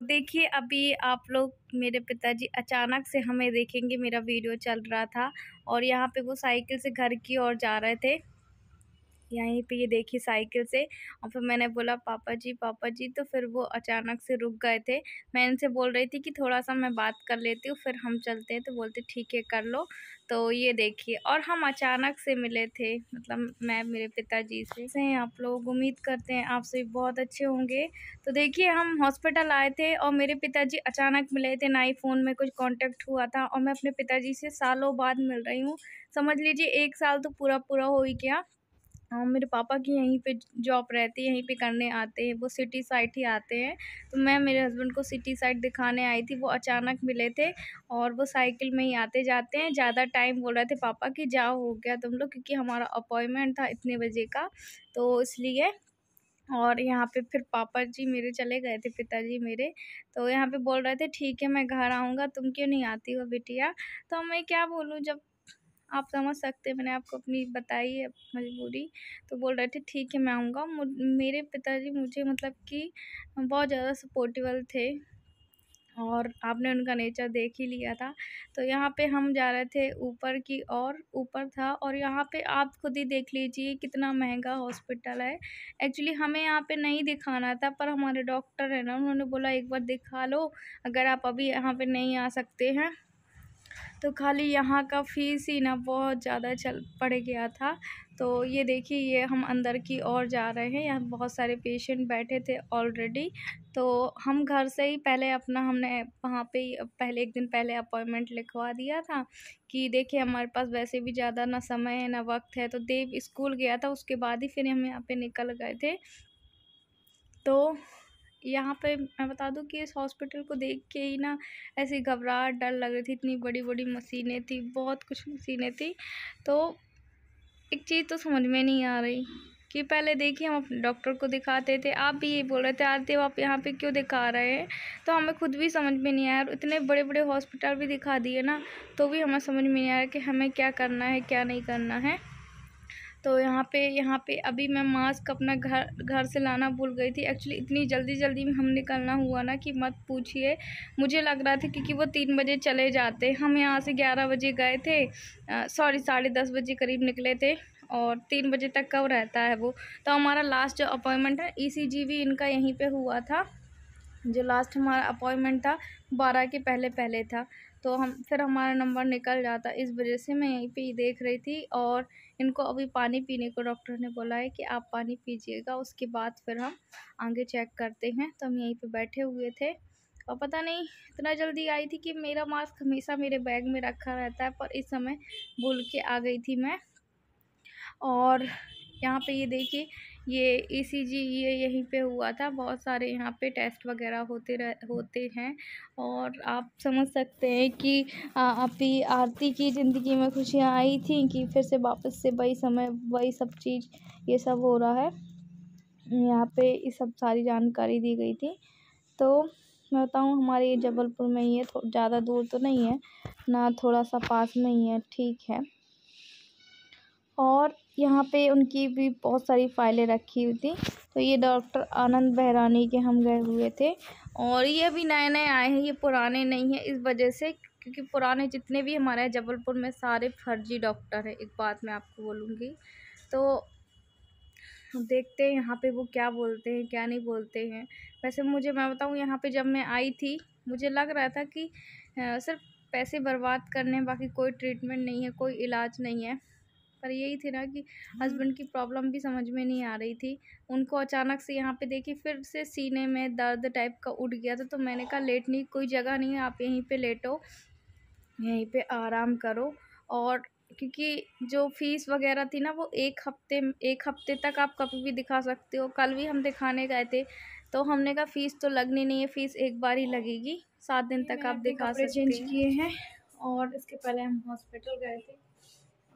देखिए, अभी आप लोग मेरे पिताजी अचानक से हमें देखेंगे, मेरा वीडियो चल रहा था और यहाँ पे वो साइकिल से घर की ओर जा रहे थे। यहीं पे ये देखिए साइकिल से। और फिर मैंने बोला पापा जी, तो फिर वो अचानक से रुक गए थे। मैं इनसे बोल रही थी कि थोड़ा-सा मैं बात कर लेती हूँ, फिर हम चलते हैं, तो बोलते ठीक है कर लो। तो ये देखिए, और हम अचानक से मिले थे, मतलब मैं मेरे पिताजी से। कैसे हैं आप लोग? उम्मीद करते हैं आप सभी बहुत अच्छे होंगे। तो देखिए, हम हॉस्पिटल आए थे और मेरे पिताजी अचानक मिले थे, ना ही फ़ोन में कुछ कॉन्टैक्ट हुआ था और मैं अपने पिताजी से सालों बाद मिल रही हूँ। समझ लीजिए 1 साल तो पूरा-पूरा हो ही गया। हाँ, मेरे पापा की यहीं पे जॉब रहती है, यहीं पे करने आते हैं, वो सिटी साइड ही आते हैं। तो मैं मेरे हस्बैंड को सिटी साइड दिखाने आई थी, वो अचानक मिले थे और वो साइकिल में ही आते-जाते हैं। ज़्यादा टाइम बोल रहे थे पापा कि जाओ हो गया तुम लोग, क्योंकि हमारा अपॉइंटमेंट था इतने बजे का, तो इसलिए। और यहाँ पे फिर पापा जी मेरे चले गए थे, पिताजी मेरे, तो यहाँ पे बोल रहे थे ठीक है मैं घर आऊँगा, तुम क्यों नहीं आती हो बिटिया? तो मैं क्या बोलूँ, जब आप समझ सकते हैं, मैंने आपको अपनी बताई है मजबूरी। तो बोल रहे थे ठीक है मैं आऊँगा। मेरे पिताजी मुझे मतलब कि बहुत ज़्यादा सपोर्टिवल थे और आपने उनका नेचर देख ही लिया था। तो यहाँ पे हम जा रहे थे ऊपर की ओर, ऊपर था और यहाँ पे आप खुद ही देख लीजिए कितना महँगा हॉस्पिटल है। एक्चुअली हमें यहाँ पे नहीं दिखाना था, पर हमारे डॉक्टर हैं ना, उन्होंने बोला एक बार दिखा लो, अगर आप अभी यहाँ पे नहीं आ सकते हैं तो खाली यहाँ का फ़ीस ही ना बहुत ज़्यादा चल पड़ गया था। तो ये देखिए, ये हम अंदर की ओर जा रहे हैं, यहाँ बहुत सारे पेशेंट बैठे थे ऑलरेडी। तो हम घर से ही पहले अपना हमने वहाँ पे ही पहले 1 दिन पहले अपॉइंटमेंट लिखवा दिया था कि देखिए हमारे पास वैसे भी ज़्यादा ना समय है ना वक़्त है। तो देव स्कूल गया था, उसके बाद ही फिर हम यहाँ पे निकल गए थे। तो यहाँ पे मैं बता दूँ कि इस हॉस्पिटल को देख के ही ना ऐसी घबराहट, डर लग रही थी। इतनी बड़ी-बड़ी मशीनें थी, बहुत कुछ मशीनें थी। तो एक चीज़ तो समझ में नहीं आ रही कि पहले देखिए हम अपने डॉक्टर को दिखाते थे, आप भी यही बोल रहे थे आरती अब आप यहाँ पे क्यों दिखा रहे हैं? तो हमें खुद भी समझ में नहीं आया और इतने बड़े-बड़े हॉस्पिटल भी दिखा दिए ना, तो भी हमें समझ में नहीं आया कि हमें क्या करना है, क्या नहीं करना है। तो यहाँ पे अभी मैं मास्क अपना घर घर से लाना भूल गई थी। एक्चुअली इतनी जल्दी-जल्दी में हम निकलना हुआ ना कि मत पूछिए। मुझे लग रहा था क्योंकि वो 3 बजे चले जाते, हम यहाँ से 11 बजे गए थे, सॉरी साढ़े 10 बजे करीब निकले थे और 3 बजे तक कब रहता है वो। तो हमारा लास्ट जो अपॉइंटमेंट है ईसीजी भी इनका यहीं पे हुआ था। जो लास्ट हमारा अपॉइंटमेंट था 12 के पहले था, तो हम फिर हमारा नंबर निकल जाता, इस वजह से मैं यहीं पे ही देख रही थी। और इनको अभी पानी पीने को डॉक्टर ने बोला है कि आप पानी पीजिएगा, उसके बाद फिर हम आगे चेक करते हैं। तो हम यहीं पे बैठे हुए थे और पता नहीं इतना जल्दी आई थी कि मेरा मास्क हमेशा मेरे बैग में रखा रहता है, पर इस समय भूल के आ गई थी मैं। और यहाँ पे ये देखिए, ये ईसीजी ये यहीं पे हुआ था। बहुत सारे यहाँ पे टेस्ट वगैरह होते हैं और आप समझ सकते हैं कि अभी आरती की ज़िंदगी में खुशियाँ आई थी कि फिर से वापस से वही समय वही सब चीज़ ये सब हो रहा है। यहाँ पे ये सब सारी जानकारी दी गई थी। तो मैं बताऊँ हमारे ये जबलपुर में ही है, ज़्यादा दूर तो नहीं है ना, थोड़ा-सा पास में ही है, ठीक है। और यहाँ पे उनकी भी बहुत सारी फ़ाइलें रखी हुई थी। तो ये डॉक्टर आनंद बहरानी के हम गए हुए थे और ये अभी नए-नए आए हैं, ये पुराने नहीं हैं, इस वजह से, क्योंकि पुराने जितने भी हमारे यहाँ जबलपुर में सारे फर्जी डॉक्टर हैं, एक बात मैं आपको बोलूँगी। तो देखते हैं यहाँ पे वो क्या बोलते हैं, क्या नहीं बोलते हैं। वैसे मैं बताऊँ, यहाँ पे जब मैं आई थी, मुझे लग रहा था कि सिर्फ़ पैसे बर्बाद करने हैं, बाकी कोई ट्रीटमेंट नहीं है, कोई इलाज नहीं है। पर यही थी ना कि हस्बैंड की प्रॉब्लम भी समझ में नहीं आ रही थी। उनको अचानक से यहाँ पे देखिए फिर से सीने में दर्द टाइप का उठ गया था, तो मैंने कहा लेटने की कोई जगह नहीं है, आप यहीं पे लेटो, यहीं पे आराम करो। और क्योंकि जो फ़ीस वग़ैरह थी ना, वो 1 हफ़्ते तक आप कभी भी दिखा सकते हो। कल भी हम दिखाने गए थे, तो हमने कहा फ़ीस तो लगनी नहीं है, फ़ीस एक बार ही लगेगी, 7 दिन तक आप दिखा सकते हैं। चेंज किए हैं और इसके पहले हम हॉस्पिटल गए थे।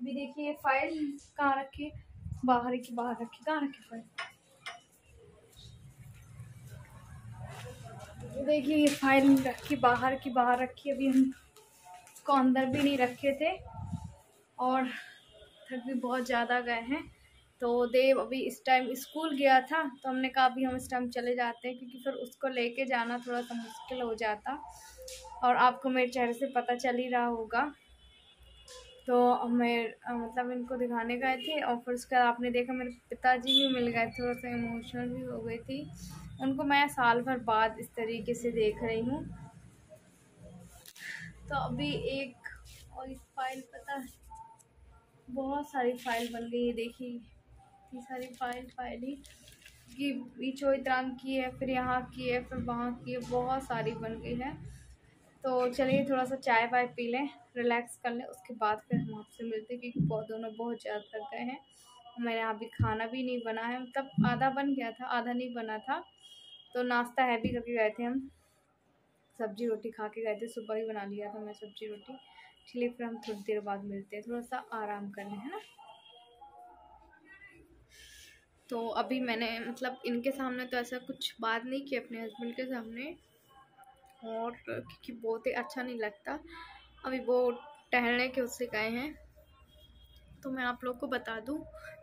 अभी देखिए ये फ़ाइल कहाँ रखी है, बाहर की बाहर रखी, कहाँ रखी फ़ाइल? तो देखिए ये फ़ाइल रखी बाहर की बाहर रखी, अभी हम इसको अंदर भी नहीं रखे थे और थक भी बहुत ज़्यादा गए हैं। तो देव अभी इस टाइम स्कूल गया था, तो हमने कहा अभी हम इस टाइम चले जाते हैं, क्योंकि फिर उसको लेके जाना थोड़ा सा मुश्किल हो जाता, और आपको मेरे चेहरे से पता चल ही रहा होगा। तो मैं मतलब इनको दिखाने गए थे, और फिर उसके बाद आपने देखा मेरे पिताजी भी मिल गए, थोड़ा सा इमोशनल भी हो गई थी। उनको मैं साल भर बाद इस तरीके से देख रही हूँ। तो अभी एक और इस फाइल, पता है बहुत सारी फाइल बन गई है, देखिए इतनी सारी फाइल ही कि बीचोइत्राम की है, फिर यहाँ की है, फिर वहाँ की है, बहुत सारी बन गई है। तो चलिए थोड़ा सा चाय वाय पी लें, रिलैक्स कर लें, उसके बाद फिर हम आपसे मिलते हैं, क्योंकि दोनों बहुत ज़्यादा थक गए हैं। मेरे यहाँ अभी खाना भी नहीं बना है, मतलब आधा बन गया था, आधा नहीं बना था। तो नाश्ता हैवी करके गए थे हम, सब्जी रोटी खा के गए थे, सुबह ही बना लिया था मैं सब्जी रोटी। चलिए फिर हम थोड़ी देर बाद मिलते हैं, थोड़ा सा आराम कर लें, है ना। तो अभी मैंने मतलब इनके सामने तो ऐसा कुछ बात नहीं की अपने हस्बैंड के सामने, और क्योंकि बहुत ही अच्छा नहीं लगता। अभी वो टहलने के उससे गए हैं। तो मैं आप लोग को बता दूं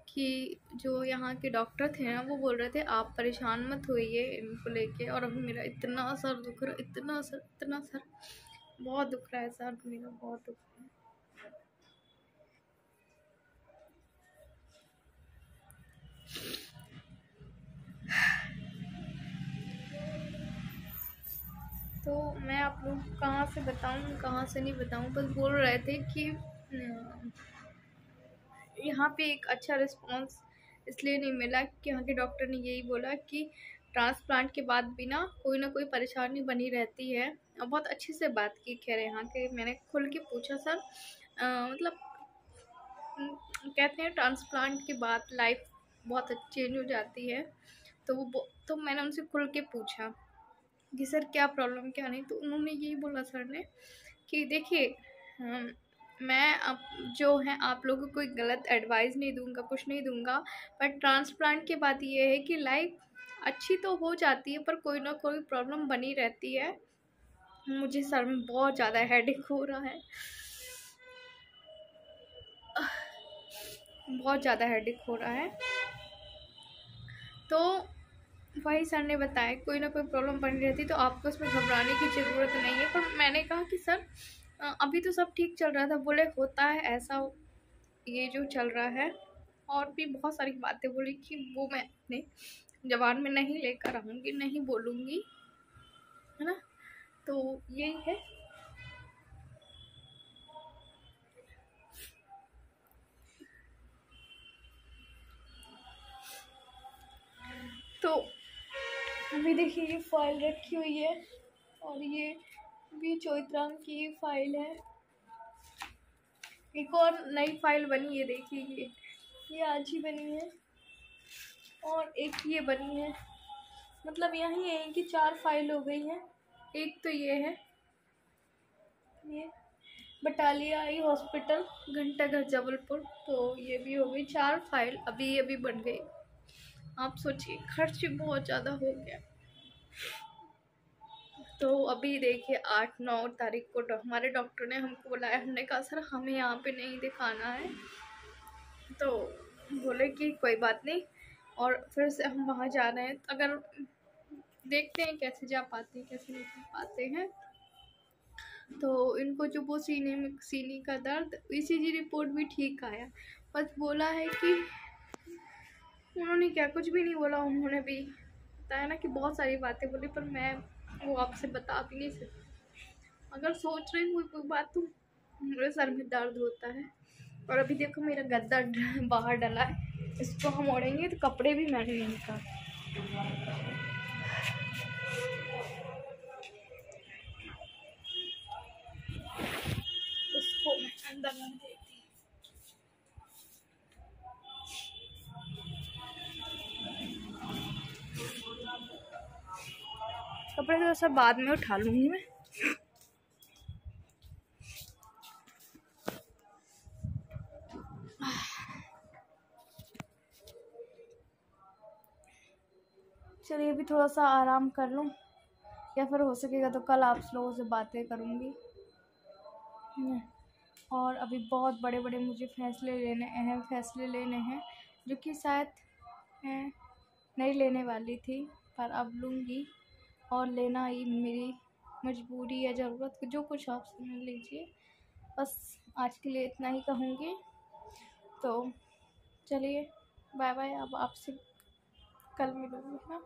कि जो यहाँ के डॉक्टर थे ना, वो बोल रहे थे आप परेशान मत होइए इनको लेके। और अभी मेरा इतना सर दुख रहा, इतना सर बहुत दुख रहा है, सर मेरा बहुत दुख रहा है। तो मैं आप लोग कहाँ से बताऊँ कहाँ से नहीं बताऊँ, बस बोल रहे थे कि यहाँ पे एक अच्छा रिस्पांस इसलिए नहीं मिला कि यहाँ के डॉक्टर ने यही बोला कि ट्रांसप्लांट के बाद भी ना कोई परेशानी बनी रहती है। और बहुत अच्छे से बात की, कह रहे यहाँ के, मैंने खुल के पूछा सर मतलब कहते हैं ट्रांसप्लांट के बाद लाइफ बहुत चेंज हो जाती है। तो मैंने उनसे खुल के पूछा कि सर क्या प्रॉब्लम क्या नहीं, तो उन्होंने यही बोला सर ने कि देखिए मैं अब जो है आप लोगों को कोई गलत एडवाइस नहीं दूंगा, कुछ नहीं दूंगा, पर ट्रांसप्लांट के बाद ये है कि लाइफ अच्छी तो हो जाती है, पर कोई ना कोई प्रॉब्लम बनी रहती है। मुझे सर में बहुत ज़्यादा हेडेक हो रहा है, बहुत ज़्यादा हेडेक हो रहा है। तो वही सर ने बताया कोई ना कोई प्रॉब्लम बनी रहती, तो आपको उसमें घबराने की ज़रूरत नहीं है। पर मैंने कहा कि सर अभी तो सब ठीक चल रहा था। बोले होता है ऐसा, ये जो चल रहा है। और भी बहुत सारी बातें बोली कि वो मैं अपने जबान में नहीं लेकर आऊँगी, नहीं बोलूँगी, है ना। तो यही है। तो अभी देखिए ये फाइल रखी हुई है, और ये भी चौथराम की फाइल है। एक और नई फाइल बनी है, देखिए ये आज ही बनी है, और एक ये बनी है। मतलब यही है कि 4 फाइल हो गई हैं। एक तो ये है, ये बटालिया आई हॉस्पिटल घंटाघर जबलपुर, तो ये भी हो गई 4 फाइल, अभी बन गई। आप सोचिए खर्च बहुत ज़्यादा हो गया। तो अभी देखिए 8-9 तारीख को हमारे डॉक्टर ने हमको बुलाया। हमने कहा सर हमें यहाँ पे नहीं दिखाना है, तो बोले कि कोई बात नहीं, और फिर से हम वहाँ जा रहे हैं। अगर देखते हैं कैसे जा पाते हैं, कैसे नहीं जा पाते हैं। तो इनको जो वो सीने का दर्द, ईसीजी रिपोर्ट भी ठीक आया, बस बोला है कि उन्होंने क्या कुछ भी नहीं बोला। उन्होंने भी बताया ना कि बहुत सारी बातें बोली, पर मैं वो आपसे बता भी नहीं सकती। अगर सोच रही हूँ कोई बात तो मेरे सर में दर्द होता है। और अभी देखो मेरा गद्दा बाहर डला है, इसको हम ओढ़ेंगे तो कपड़े भी मैंने नहीं निकाले। इसको मैं अंदर नहीं देती। कपड़े तो सब बाद में उठा लूंगी मैं। चलिए अभी थोड़ा सा आराम कर लूँ, या फिर हो सकेगा तो कल आप लोगों से बातें करूँगी। और अभी बहुत बड़े बड़े मुझे फैसले लेने, अहम फैसले लेने हैं। जो कि शायद मैं नहीं लेने वाली थी, पर अब लूँगी और लेना ही मेरी मजबूरी या ज़रूरत, जो कुछ आप समझ लीजिए। बस आज के लिए इतना ही कहूँगी। तो चलिए बाय बाय, अब आपसे कल मिलूँगी, है ना।